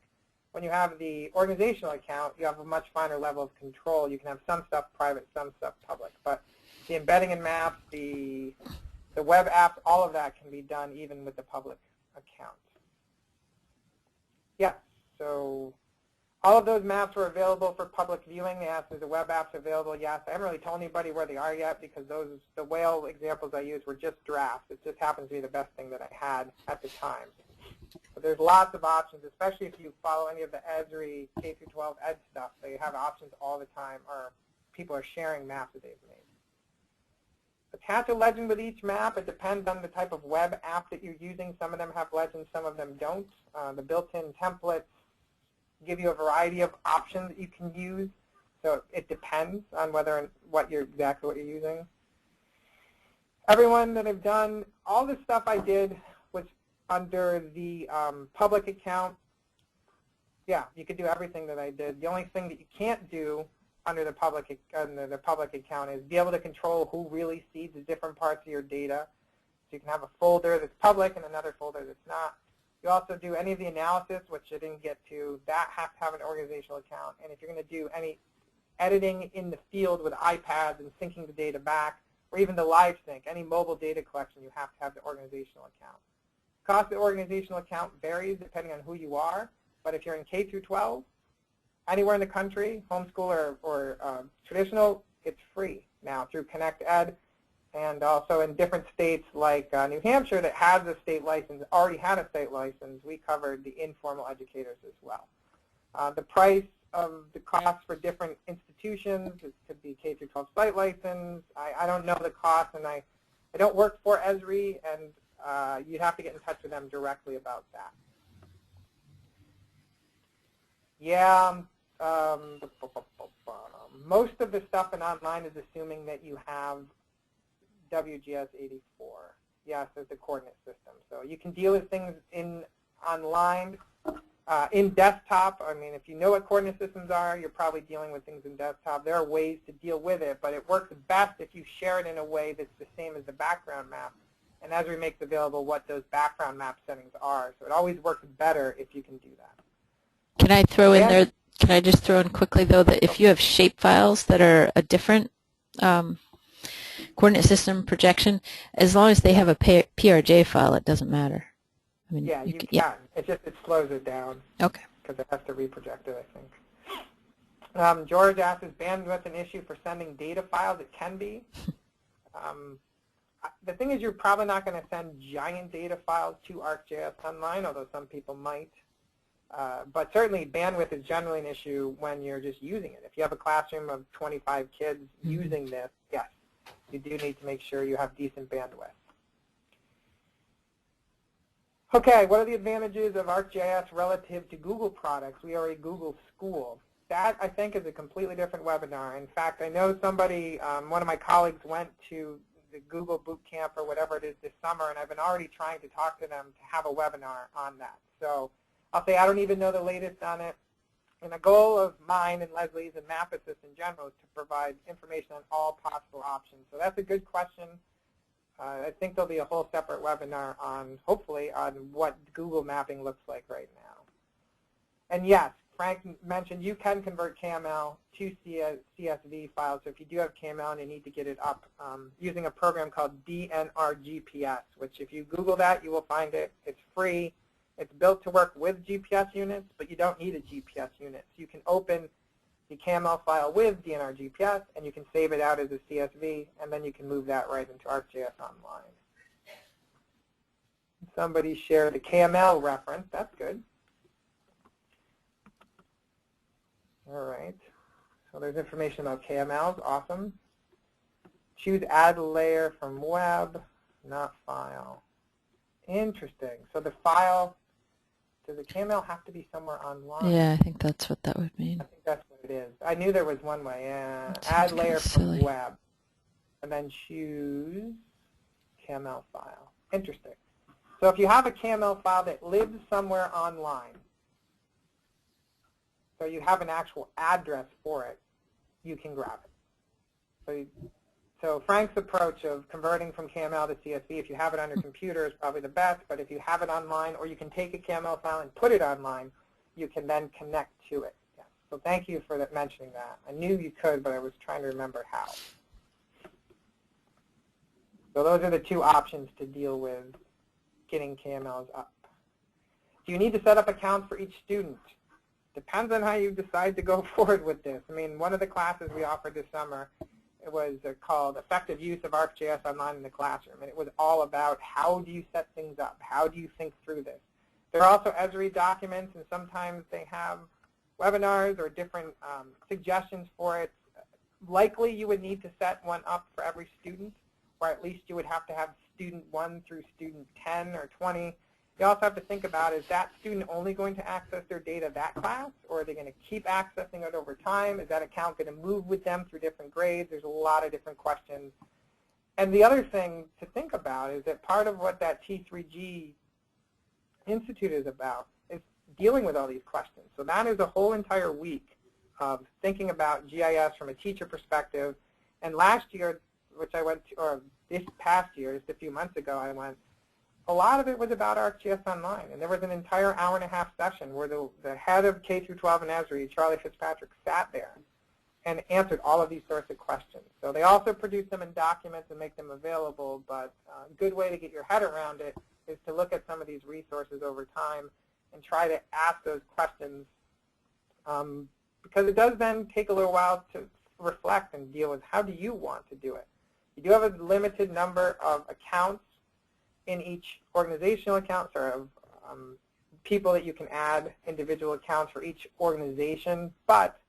When you have the organizational account, you have a much finer level of control. You can have some stuff private, some stuff public. But the embedding in maps, the web apps, all of that can be done even with the public account. Yes, so all of those maps were available for public viewing. They asked, is the web apps available? Yes. I haven't really told anybody where they are yet because the whale examples I used were just drafts. It just happens to be the best thing that I had at the time. But there's lots of options, especially if you follow any of the Esri K-12 ed stuff. They have options all the time, or people are sharing maps that they've made. Attach a legend with each map. It depends on the type of web app that you're using. Some of them have legends, some of them don't. The built-in templates give you a variety of options that you can use. So it depends on exactly what you're using. Everyone that I've done, all the stuff I did was under the public account. Yeah, you could do everything that I did. The only thing that you can't do under the public account is be able to control who really sees the different parts of your data. So you can have a folder that's public and another folder that's not. You also do any of the analysis, which I didn't get to. That has to have an organizational account. And if you're going to do any editing in the field with iPads and syncing the data back, or even the live sync, any mobile data collection, you have to have the organizational account. Cost of the organizational account varies depending on who you are. But if you're in K-12, anywhere in the country, homeschool or traditional, it's free now through ConnectEd. And also in different states like New Hampshire that has a state license, already had a state license, we covered the informal educators as well. The price of the cost for different institutions, it could be K-12 site license. I don't know the cost, and I don't work for Esri, and you'd have to get in touch with them directly about that. Yeah, most of the stuff in online is assuming that you have WGS 84. Yes, as the coordinate system. So you can deal with things in online, in desktop. I mean, if you know what coordinate systems are, you're probably dealing with things in desktop. There are ways to deal with it, but it works best if you share it in a way that's the same as the background map. And Esri makes available what those background map settings are. So it always works better if you can do that. Can I throw in there? Can I just throw in quickly though that if you have shape files that are a different coordinate system projection, as long as they have a PRJ file, it doesn't matter. I mean, yeah, you can. Yeah. It slows it down. Okay. Because it has to reproject it, I think. George asks, is bandwidth an issue for sending data files? It can be. The thing is, you're probably not going to send giant data files to ArcGIS Online, although some people might. But certainly, bandwidth is generally an issue when you're just using it. If you have a classroom of 25 kids using this, yes, you do need to make sure you have decent bandwidth. Okay, what are the advantages of ArcGIS relative to Google products? We are a Google school. That, I think, is a completely different webinar. In fact, I know somebody, one of my colleagues went to the Google Boot Camp or whatever it is this summer, and I've been already trying to talk to them to have a webinar on that. So I'll say I don't even know the latest on it. And the goal of mine and Leslie's and MapAssist in general is to provide information on all possible options. So that's a good question. I think there'll be a whole separate webinar on, hopefully, on what Google mapping looks like right now. And yes, Frank mentioned you can convert KML to CSV files. So if you do have KML and you need to get it up using a program called DNR-GPS, which if you Google that, you will find it. It's free. It's built to work with GPS units, but you don't need a GPS unit. So you can open the KML file with DNR-GPS, and you can save it out as a CSV, and then you can move that right into ArcGIS Online. Somebody shared a KML reference. That's good. All right. So there's information about KMLs. Awesome. Choose add layer from web, not file. Interesting. So the file, does the KML have to be somewhere online? Yeah, I think that's what that would mean. I think that's what it is. I knew there was one way. Yeah. Add layer from web. And then choose KML file. Interesting. So if you have a KML file that lives somewhere online, so you have an actual address for it, you can grab it. So So Frank's approach of converting from KML to CSV, if you have it on your computer, is probably the best. But if you have it online, or you can take a KML file and put it online, you can then connect to it. Yeah. So thank you for mentioning that. I knew you could, but I was trying to remember how. So those are the two options to deal with getting KMLs up. Do you need to set up accounts for each student? Depends on how you decide to go forward with this. I mean, one of the classes we offered this summer, it was called Effective Use of ArcGIS Online in the Classroom. And it was all about how do you set things up? How do you think through this? There are also Esri documents, and sometimes they have webinars or different suggestions for it. Likely you would need to set one up for every student, or at least you would have to have student 1 through student 10 or 20. You also have to think about, is that student only going to access their data that class, or are they going to keep accessing it over time? Is that account going to move with them through different grades? There's a lot of different questions. And the other thing to think about is that part of what that T3G Institute is about is dealing with all these questions. So that is a whole entire week of thinking about GIS from a teacher perspective. And last year, which I went to, or this past year, just a few months ago, I went, a lot of it was about ArcGIS Online, and there was an entire hour-and-a-half session where the head of K through 12 in Esri, Charlie Fitzpatrick, sat there and answered all of these sorts of questions. So they also produce them in documents and make them available, but a good way to get your head around it is to look at some of these resources over time and try to ask those questions, because it does then take a little while to reflect and deal with how do you want to do it. You do have a limited number of accounts in each organizational account, or of people that you can add, individual accounts for each organization, but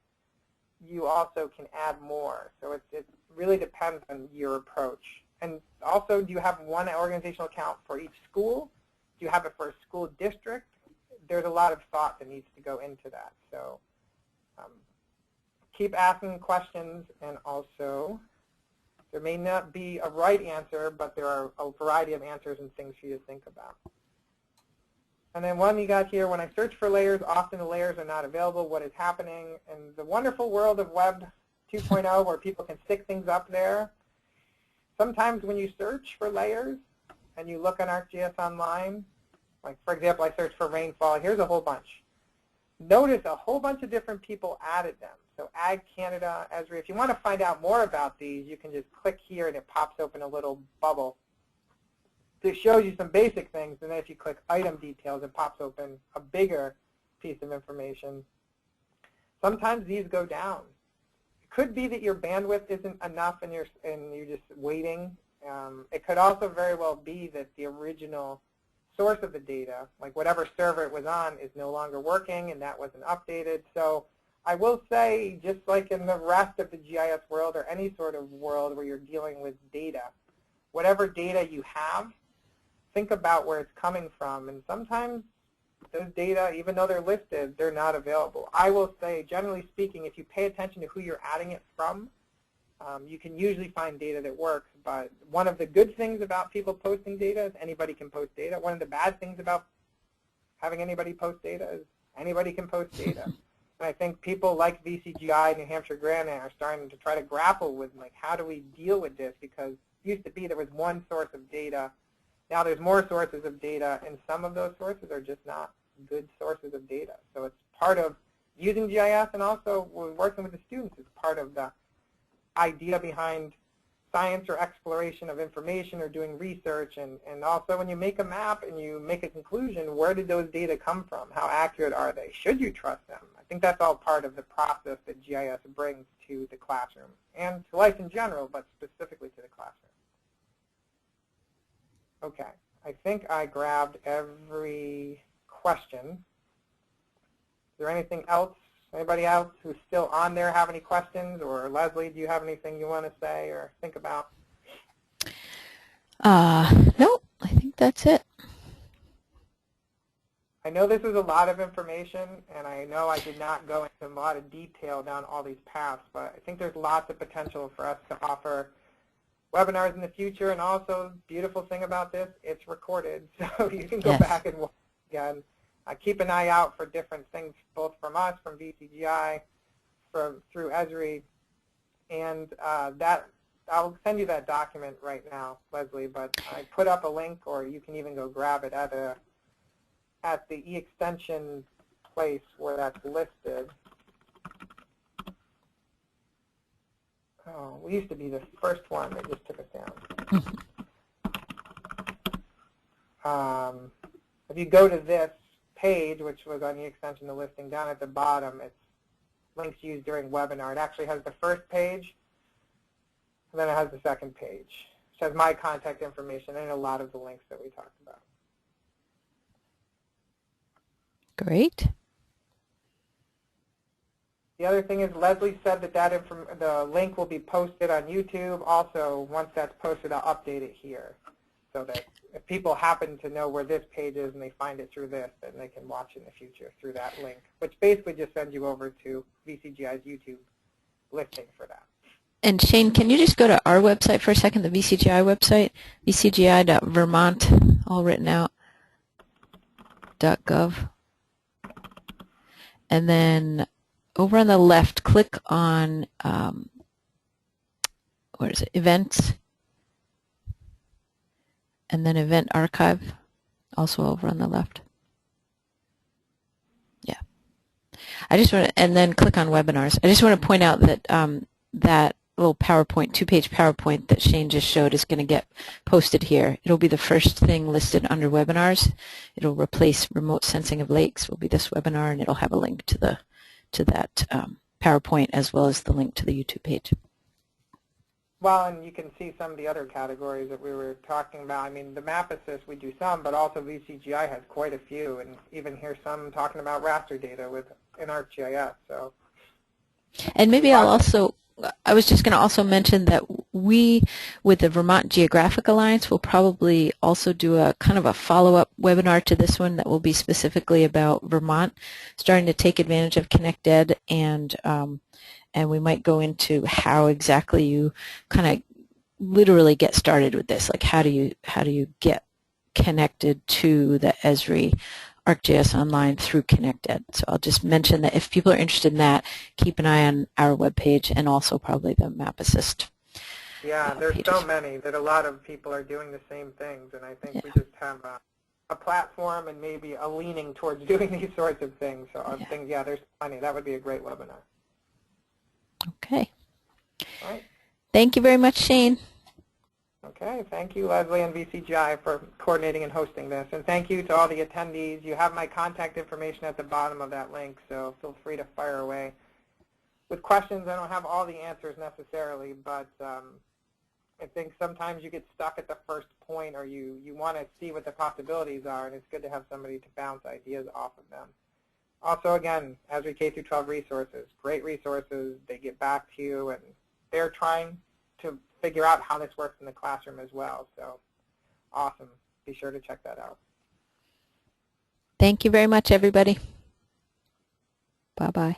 you also can add more. So it really depends on your approach. And also, do you have one organizational account for each school? Do you have it for a school district? There's a lot of thought that needs to go into that. So keep asking questions, and also, there may not be a right answer, but there are a variety of answers and things for you to think about. And then one you got here, when I search for layers, often the layers are not available. What is happening in the wonderful world of Web 2.0 where people can stick things up there? Sometimes when you search for layers and you look on ArcGIS Online, like for example, I searched for rainfall. Here's a whole bunch. Notice a whole bunch of different people added them. So Ag Canada, Esri. If you want to find out more about these, you can just click here and it pops open a little bubble. It shows you some basic things, and then if you click item details, it pops open a bigger piece of information. Sometimes these go down. It could be that your bandwidth isn't enough and you're just waiting. It could also very well be that the original source of the data, like whatever server it was on, is no longer working and that wasn't updated. So I will say, just like in the rest of the GIS world or any sort of world where you're dealing with data, whatever data you have, think about where it's coming from. And sometimes those data, even though they're listed, they're not available. I will say, generally speaking, if you pay attention to who you're adding it from, you can usually find data that works. But one of the good things about people posting data is anybody can post data. One of the bad things about having anybody post data is anybody can post data. And I think people like VCGI, New Hampshire Granite, are starting to try to grapple with, like, how do we deal with this? Because it used to be there was one source of data. Now there's more sources of data, and some of those sources are just not good sources of data. So it's part of using GIS, and also working with the students is part of the idea behind science or exploration of information or doing research. And also when you make a map and you make a conclusion, where did those data come from? How accurate are they? Should you trust them? I think that's all part of the process that GIS brings to the classroom and to life in general, but specifically to the classroom. Okay, I think I grabbed every question. Is there anything else? Anybody else who's still on there have any questions? Or Leslie, do you have anything you want to say or think about? No, I think that's it. I know this is a lot of information, and I know I did not go into a lot of detail down all these paths, but I think there's lots of potential for us to offer webinars in the future. And also, beautiful thing about this, it's recorded, so you can go back and watch again. Keep an eye out for different things, both from us, from VCGI, through Esri, and that I'll send you that document right now, Leslie, but I put up a link, or you can even go grab it at the e-extension place where that's listed. Oh, we used to be the first one. They just took us down. If you go to this page, which was on the extension, the listing, down at the bottom, it's links used during webinar. It actually has the first page, and then it has the second page, which has my contact information and a lot of the links that we talked about. Great. The other thing is Leslie said that the link will be posted on YouTube. Also, once that's posted, I'll update it here so that if people happen to know where this page is and they find it through this, then they can watch in the future through that link, which basically just sends you over to VCGI's YouTube listing for that. And Shane, can you just go to our website for a second, the VCGI website, vcgi.vermont, all written out, .gov. And then over on the left, click on, where is it, Events, and then Event Archive, also over on the left. Yeah. I just want to, and then click on Webinars. I just want to point out that that little PowerPoint, two-page PowerPoint that Shane just showed is going to get posted here. It'll be the first thing listed under Webinars. It'll replace Remote Sensing of Lakes, will be this webinar, and it'll have a link to that PowerPoint as well as the link to the YouTube page. Well, and you can see some of the other categories that we were talking about. I mean, the map assist, we do some, but also VCGI has quite a few, and even hear some talking about raster data in ArcGIS. So, and maybe I was just going to also mention that we, with the Vermont Geographic Alliance, will probably also do a kind of a follow-up webinar to this one that will be specifically about Vermont, starting to take advantage of ConnectEd, and we might go into how exactly you kind of literally get started with this. Like how do you get connected to the Esri ArcGIS Online through ConnectEd. So I'll just mention that if people are interested in that, keep an eye on our webpage and also probably the Map Assist. Yeah, there's pages. So many that a lot of people are doing the same things, and I think we just have a platform and maybe a leaning towards doing these sorts of things. So I think, there's plenty. That would be a great webinar. Okay. All right. Thank you very much, Shane. Okay, thank you, Leslie and VCGI, for coordinating and hosting this. And thank you to all the attendees. You have my contact information at the bottom of that link, so feel free to fire away with questions. I don't have all the answers necessarily, but I think sometimes you get stuck at the first point, or you want to see what the possibilities are, and it's good to have somebody to bounce ideas off of them. Also, again, Esri K through 12 resources, great resources. They get back to you, and they're trying to figure out how this works in the classroom as well. So awesome. Be sure to check that out. Thank you very much, everybody. Bye-bye.